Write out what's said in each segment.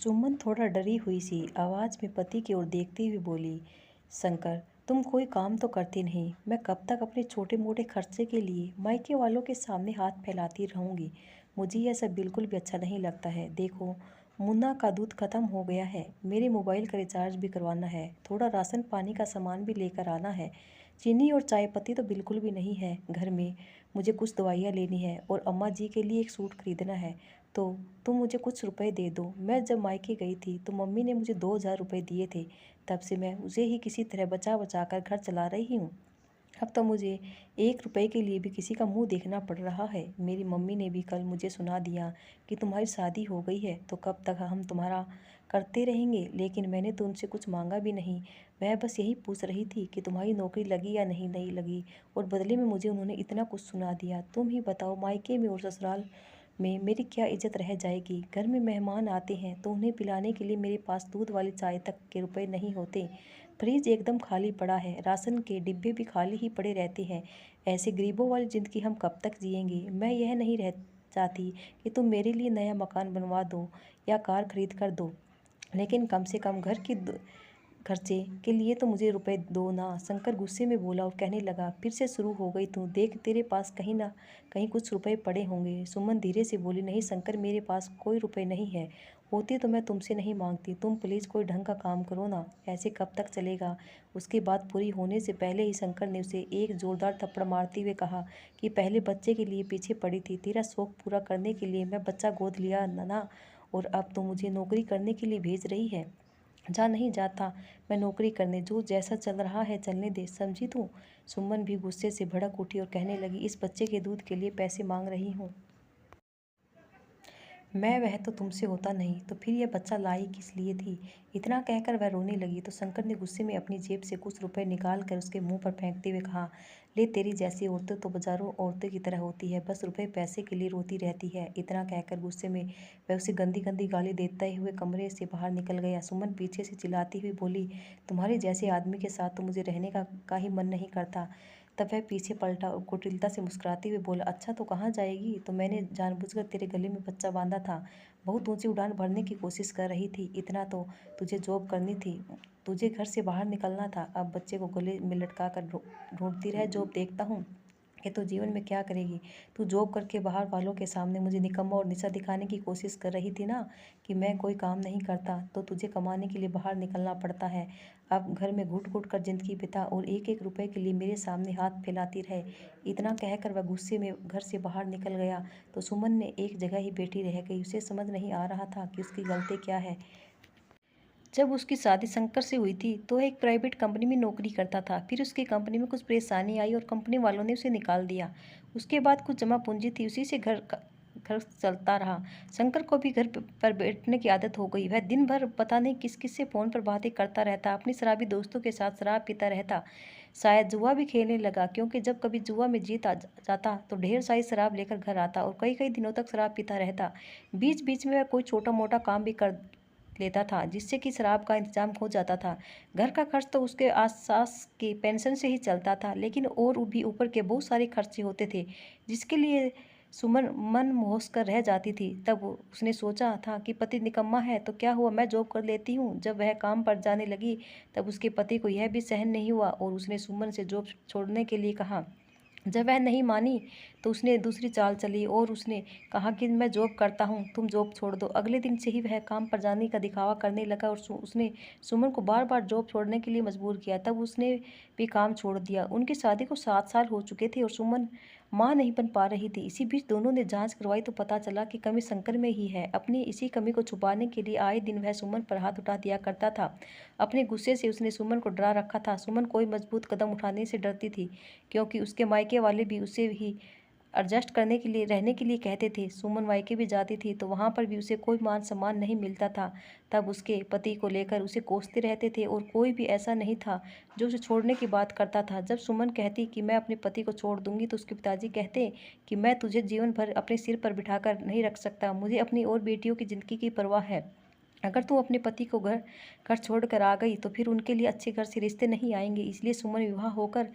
सुमन थोड़ा डरी हुई सी आवाज़ में पति की ओर देखती हुई बोली, शंकर, तुम कोई काम तो करते नहीं। मैं कब तक अपने छोटे मोटे खर्चे के लिए मायके वालों के सामने हाथ फैलाती रहूंगी। मुझे यह सब बिल्कुल भी अच्छा नहीं लगता है। देखो, मुन्ना का दूध खत्म हो गया है, मेरे मोबाइल का रिचार्ज भी करवाना है, थोड़ा राशन पानी का सामान भी लेकर आना है। चीनी और चाय पत्ती तो बिल्कुल भी नहीं है घर में। मुझे कुछ दवाइयाँ लेनी है और अम्मा जी के लिए एक सूट खरीदना है। तो तुम मुझे कुछ रुपए दे दो। मैं जब मायके गई थी तो मम्मी ने मुझे 2,000 रुपये दिए थे। तब से मैं उसे ही किसी तरह बचा बचा कर घर चला रही हूँ। अब तो मुझे 1 रुपए के लिए भी किसी का मुंह देखना पड़ रहा है। मेरी मम्मी ने भी कल मुझे सुना दिया कि तुम्हारी शादी हो गई है, तो कब तक हम तुम्हारा करते रहेंगे। लेकिन मैंने तो उनसे कुछ मांगा भी नहीं। वह बस यही पूछ रही थी कि तुम्हारी नौकरी लगी या नहीं नहीं लगी, और बदले में मुझे उन्होंने इतना कुछ सुना दिया। तुम ही बताओ, मायके में और ससुराल में मेरी क्या इज्जत रह जाएगी। घर में मेहमान आते हैं तो उन्हें पिलाने के लिए मेरे पास दूध वाली चाय तक के रुपए नहीं होते। फ्रिज एकदम खाली पड़ा है, राशन के डिब्बे भी खाली ही पड़े रहते हैं। ऐसे गरीबों वाली ज़िंदगी हम कब तक जिएंगे। मैं यह नहीं रह चाहती कि तुम मेरे लिए नया मकान बनवा दो या कार खरीद कर दो, लेकिन कम से कम घर की खर्चे के लिए तो मुझे रुपए दो ना। शंकर गुस्से में बोला और कहने लगा, फिर से शुरू हो गई तू। देख, तेरे पास कहीं ना कहीं कुछ रुपए पड़े होंगे। सुमन धीरे से बोली, नहीं शंकर, मेरे पास कोई रुपए नहीं है। होती तो मैं तुमसे नहीं मांगती। तुम प्लीज़ कोई ढंग का काम करो ना। ऐसे कब तक चलेगा। उसकी बात पूरी होने से पहले ही शंकर ने उसे एक जोरदार थप्पड़ मारते हुए कहा कि पहले बच्चे के लिए पीछे पड़ी थी, तेरा शौक पूरा करने के लिए मैं बच्चा गोद लिया ना, और अब तो मुझे नौकरी करने के लिए भेज रही है। जा, नहीं जाता मैं नौकरी करने। जो जैसा चल रहा है चलने दे, समझी तू। सुमन भी गुस्से से भड़क उठी और कहने लगी, इस बच्चे के दूध के लिए पैसे मांग रही हूँ मैं? वह तो तुमसे होता नहीं तो फिर यह बच्चा लाई किस लिए थी। इतना कहकर वह रोने लगी तो शंकर ने गुस्से में अपनी जेब से कुछ रुपए निकाल कर उसके मुंह पर फेंकते हुए कहा, ले, तेरी जैसी औरतें तो बाजारों औरतों की तरह होती है, बस रुपए पैसे के लिए रोती रहती है। इतना कहकर गुस्से में वह उसे गंदी गंदी गाली देते हुए कमरे से बाहर निकल गया। सुमन पीछे से चिल्लाती हुई बोली, तुम्हारे जैसे आदमी के साथ तो मुझे रहने का ही मन नहीं करता। तब वह पीछे पलटा और कुटिलता से मुस्कुराते हुए बोला, अच्छा तो कहाँ जाएगी। तो मैंने जानबूझकर तेरे गले में बच्चा बांधा था। बहुत ऊंची उड़ान भरने की कोशिश कर रही थी। इतना तो तुझे जॉब करनी थी, तुझे घर से बाहर निकलना था। अब बच्चे को गले में लटका कर ढूंढती रह जॉब। देखता हूँ कि तू जीवन में क्या करेगी। तू जॉब करके बाहर वालों के सामने मुझे निकम्मा और निशा दिखाने की कोशिश कर रही थी ना, कि मैं कोई काम नहीं करता, तो तुझे कमाने के लिए बाहर निकलना पड़ता है। अब घर में घुट घुट कर जिंदगी बिता और एक एक रुपए के लिए मेरे सामने हाथ फैलाती रहे। इतना कहकर वह गुस्से में घर से बाहर निकल गया तो सुमन ने एक जगह ही बैठी रह गई। उसे समझ नहीं आ रहा था कि उसकी गलती क्या है। जब उसकी शादी शंकर से हुई थी तो वह एक प्राइवेट कंपनी में नौकरी करता था। फिर उसकी कंपनी में कुछ परेशानी आई और कंपनी वालों ने उसे निकाल दिया। उसके बाद कुछ जमा पूंजी थी, उसी से घर चलता रहा। शंकर को भी घर पर बैठने की आदत हो गई। वह दिन भर पता नहीं किस किस से फ़ोन पर बातें करता रहता, अपनी शराबी दोस्तों के साथ शराब पीता रहता। शायद जुआ भी खेलने लगा, क्योंकि जब कभी जुआ में जीत आ जाता तो ढेर सारी शराब लेकर घर आता और कई कई दिनों तक शराब पीता रहता। बीच बीच में वह कोई छोटा मोटा काम भी कर लेता था, जिससे कि शराब का इंतजाम हो जाता था। घर का खर्च तो उसके आसपास की पेंशन से ही चलता था, लेकिन और भी ऊपर के बहुत सारे खर्चे होते थे जिसके लिए सुमन मन मोहस कर रह जाती थी। तब उसने सोचा था कि पति निकम्मा है तो क्या हुआ, मैं जॉब कर लेती हूँ। जब वह काम पर जाने लगी तब उसके पति को यह भी सहन नहीं हुआ और उसने सुमन से जॉब छोड़ने के लिए कहा। जब वह नहीं मानी तो उसने दूसरी चाल चली और उसने कहा कि मैं जॉब करता हूँ, तुम जॉब छोड़ दो। अगले दिन से ही वह काम पर जाने का दिखावा करने लगा और उसने सुमन को बार बार जॉब छोड़ने के लिए मजबूर किया। तब उसने भी काम छोड़ दिया। उनकी शादी को 7 साल हो चुके थे और सुमन माँ नहीं बन पा रही थी। इसी बीच दोनों ने जांच करवाई तो पता चला कि कमी शंकर में ही है। अपनी इसी कमी को छुपाने के लिए आए दिन वह सुमन पर हाथ उठा दिया करता था। अपने गुस्से से उसने सुमन को डरा रखा था। सुमन कोई मजबूत कदम उठाने से डरती थी, क्योंकि उसके मायके वाले भी उसे ही एडजस्ट करने के लिए रहने के लिए कहते थे। सुमन मायके भी जाती थी तो वहाँ पर भी उसे कोई मान सम्मान नहीं मिलता था। तब उसके पति को लेकर उसे कोसते रहते थे और कोई भी ऐसा नहीं था जो उसे छोड़ने की बात करता था। जब सुमन कहती कि मैं अपने पति को छोड़ दूंगी तो उसके पिताजी कहते कि मैं तुझे जीवन भर अपने सिर पर बिठाकर नहीं रख सकता, मुझे अपनी और बेटियों की ज़िंदगी की परवाह है। अगर तू अपने पति को घर छोड़ कर आ गई तो फिर उनके लिए अच्छे घर से रिश्ते नहीं आएंगे। इसलिए सुमन विवाह होकर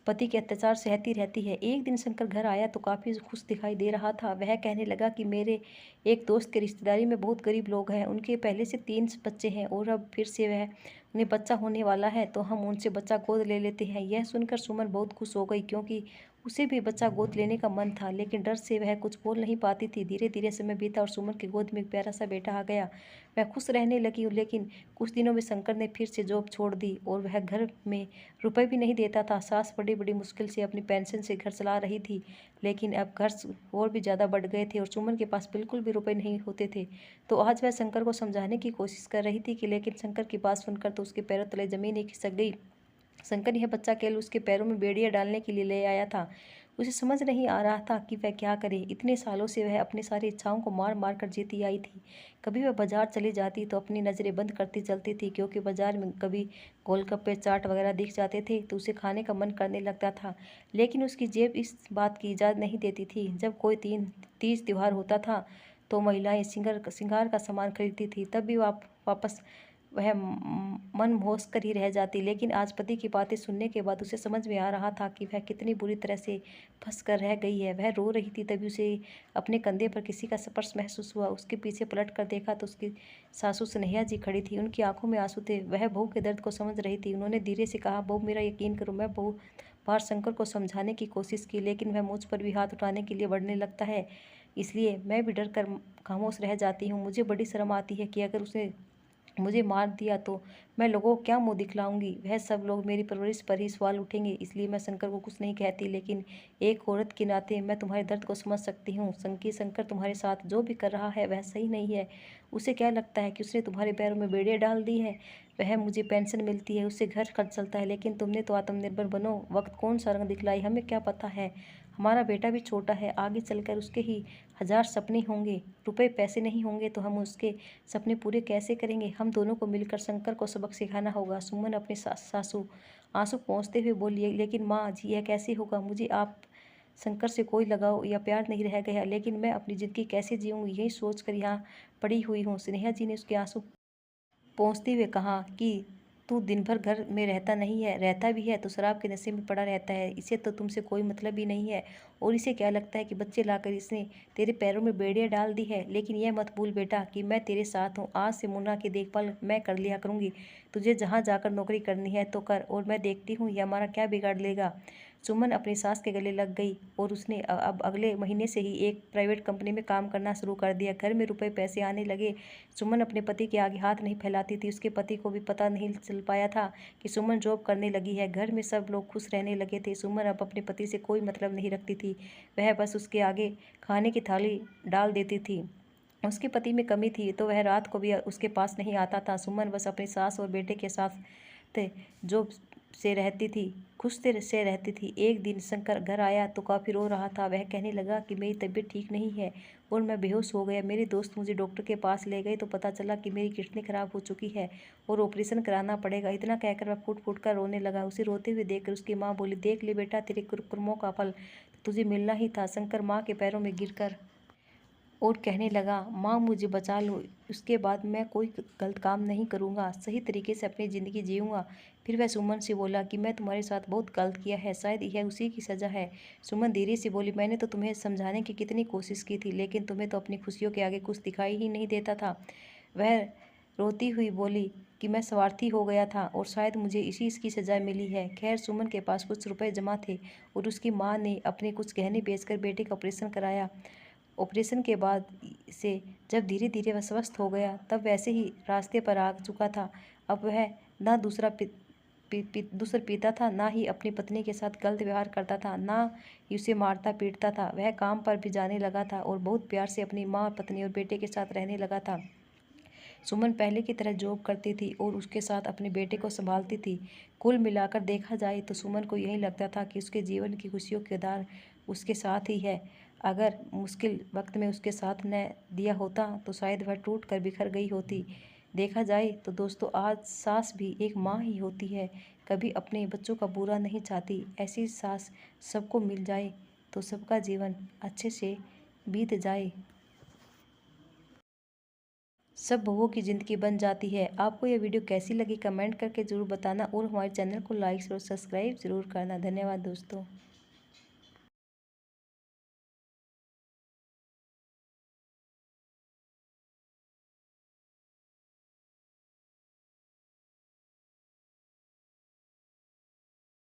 पति के अत्याचार सहती रहती है। एक दिन शंकर घर आया तो काफ़ी खुश दिखाई दे रहा था। वह कहने लगा कि मेरे एक दोस्त के रिश्तेदारी में बहुत गरीब लोग हैं, उनके पहले से 3 बच्चे हैं और अब फिर से वह उन्हें बच्चा होने वाला है, तो हम उनसे बच्चा गोद ले लेते हैं। यह सुनकर सुमन बहुत खुश हो गई, क्योंकि उसे भी बच्चा गोद लेने का मन था, लेकिन डर से वह कुछ बोल नहीं पाती थी। धीरे धीरे समय बीता और सुमन की गोद में एक प्यारा सा बेटा आ गया। वह खुश रहने लगी, लेकिन कुछ दिनों में शंकर ने फिर से जॉब छोड़ दी और वह घर में रुपए भी नहीं देता था। सास बड़ी बड़ी मुश्किल से अपनी पेंशन से घर चला रही थी, लेकिन अब खर्च और भी ज़्यादा बढ़ गए थे और सुमन के पास बिल्कुल भी रुपए नहीं होते थे। तो आज वह शंकर को समझाने की कोशिश कर रही थी, लेकिन शंकर की बात सुनकर तो उसके पैरों तले जमीन ही खिसक गई। शंकर यह बच्चा केवल उसके पैरों में बेड़ियां डालने के लिए ले आया था। उसे समझ नहीं आ रहा था कि वह क्या करे। इतने सालों से वह अपनी सारी इच्छाओं को मार मार कर जीती आई थी। कभी वह बाजार चली जाती तो अपनी नज़रें बंद करती चलती थी, क्योंकि बाजार में कभी गोलगप्पे चाट वगैरह दिख जाते थे तो उसे खाने का मन करने लगता था। लेकिन उसकी जेब इस बात की इजाज़त नहीं देती थी। जब कोई तीज त्योहार होता था तो महिलाएं श्रृंगार का सामान खरीदती थी, तब भी वापस वह मन होश कर ही रह जाती। लेकिन आज पति की बातें सुनने के बाद उसे समझ में आ रहा था कि वह कितनी बुरी तरह से फंस कर रह गई है। वह रो रही थी, तभी उसे अपने कंधे पर किसी का स्पर्श महसूस हुआ। उसके पीछे पलट कर देखा तो उसकी सासू स्नेहा जी खड़ी थी। उनकी आंखों में आंसू थे। वह बहू के दर्द को समझ रही थी। उन्होंने धीरे से कहा, बहू मेरा यकीन करो, मैं बहुत बार शंकर को समझाने की कोशिश की, लेकिन वह मुझ पर भी हाथ उठाने के लिए बढ़ने लगता है, इसलिए मैं भी डर कर खामोश रह जाती हूँ। मुझे बड़ी शर्म आती है कि अगर उसे मुझे मार दिया तो मैं लोगों को क्या मुंह दिखलाऊंगी। वह सब लोग मेरी परवरिश पर ही सवाल उठेंगे, इसलिए मैं शंकर को कुछ नहीं कहती। लेकिन एक औरत के नाते मैं तुम्हारे दर्द को समझ सकती हूँ। शंकर तुम्हारे साथ जो भी कर रहा है वह सही नहीं है। उसे क्या लगता है कि उसने तुम्हारे पैरों में बेड़ियां डाल दी है। वह मुझे पेंशन मिलती है, उससे घर खर्च चलता है, लेकिन तुमने तो आत्मनिर्भर बनो वक्त कौन सा रंग दिखलाई, हमें क्या पता है। हमारा बेटा भी छोटा है, आगे चलकर उसके ही 1000 सपने होंगे। रुपए पैसे नहीं होंगे तो हम उसके सपने पूरे कैसे करेंगे। हम दोनों को मिलकर शंकर को सबक सिखाना होगा। सुमन अपनी सासू आंसू पोंछते हुए बोली, लेकिन माँ जी यह कैसे होगा। मुझे आप शंकर से कोई लगाव या प्यार नहीं रह गया, लेकिन मैं अपनी ज़िंदगी कैसे जीऊँगी यही सोच कर यहाँ पड़ी हुई हूँ। स्नेहा जी ने उसके आंसू पहुँचते हुए कहा कि तू दिन भर घर में रहता नहीं है, रहता भी है तो शराब के नशे में पड़ा रहता है। इसे तो तुमसे कोई मतलब ही नहीं है, और इसे क्या लगता है कि बच्चे लाकर इसने तेरे पैरों में बेड़ियां डाल दी है। लेकिन यह मत भूल बेटा कि मैं तेरे साथ हूँ। आज से मुन्ना की देखभाल मैं कर लिया करूँगी। तुझे जहाँ जाकर नौकरी करनी है तो कर, और मैं देखती हूँ ये हमारा क्या बिगाड़ लेगा। सुमन अपनी सास के गले लग गई और उसने अब अगले महीने से ही एक प्राइवेट कंपनी में काम करना शुरू कर दिया। घर में रुपए पैसे आने लगे। सुमन अपने पति के आगे हाथ नहीं फैलाती थी। उसके पति को भी पता नहीं चल पाया था कि सुमन जॉब करने लगी है। घर में सब लोग खुश रहने लगे थे। सुमन अब अपने पति से कोई मतलब नहीं रखती थी। वह बस उसके आगे खाने की थाली डाल देती थी। उसके पति में कमी थी तो वह रात को भी उसके पास नहीं आता था। सुमन बस अपनी सास और बेटे के साथ थे जो से रहती थी, खुश से रहती थी। एक दिन शंकर घर आया तो काफ़ी रो रहा था। वह कहने लगा कि मेरी तबीयत ठीक नहीं है और मैं बेहोश हो गया। मेरे दोस्त मुझे डॉक्टर के पास ले गए तो पता चला कि मेरी किडनी खराब हो चुकी है और ऑपरेशन कराना पड़ेगा। इतना कहकर वह फूट फूट कर रोने लगा। उसे रोते हुए देखकर उसकी माँ बोली, देख ले बेटा, तेरे कुकर्मों का फल तुझे मिलना ही था। शंकर माँ के पैरों में गिरकर और कहने लगा, माँ मुझे बचा लो, उसके बाद मैं कोई गलत काम नहीं करूँगा, सही तरीके से अपनी ज़िंदगी जीऊँगा। फिर वह सुमन से बोला कि मैं तुम्हारे साथ बहुत गलत किया है, शायद यह उसी की सज़ा है। सुमन धीरे से बोली, मैंने तो तुम्हें समझाने की कितनी कोशिश की थी, लेकिन तुम्हें तो अपनी खुशियों के आगे कुछ दिखाई ही नहीं देता था। वह रोती हुई बोली कि मैं स्वार्थी हो गया था और शायद मुझे इसी इसकी सज़ा मिली है। खैर सुमन के पास कुछ रुपए जमा थे और उसकी माँ ने अपने कुछ गहने बेचकर बेटे का ऑपरेशन कराया। ऑपरेशन के बाद से जब धीरे धीरे वह स्वस्थ हो गया तब वैसे ही रास्ते पर आ चुका था। अब वह ना दूसरा पीता था, ना ही अपनी पत्नी के साथ गलत व्यवहार करता था, ना ही उसे मारता पीटता था। वह काम पर भी जाने लगा था और बहुत प्यार से अपनी माँ, पत्नी और बेटे के साथ रहने लगा था। सुमन पहले की तरह जॉब करती थी और उसके साथ अपने बेटे को संभालती थी। कुल मिलाकर देखा जाए तो सुमन को यही लगता था कि उसके जीवन की खुशियों के आधार उसके साथ ही है। अगर मुश्किल वक्त में उसके साथ न दिया होता तो शायद वह टूट कर बिखर गई होती। देखा जाए तो दोस्तों, आज सास भी एक माँ ही होती है, कभी अपने बच्चों का बुरा नहीं चाहती। ऐसी सास सबको मिल जाए तो सबका जीवन अच्छे से बीत जाए। सब बहुओं की ज़िंदगी बन जाती है। आपको यह वीडियो कैसी लगी कमेंट करके ज़रूर बताना और हमारे चैनल को लाइक और सब्सक्राइब ज़रूर करना। धन्यवाद दोस्तों।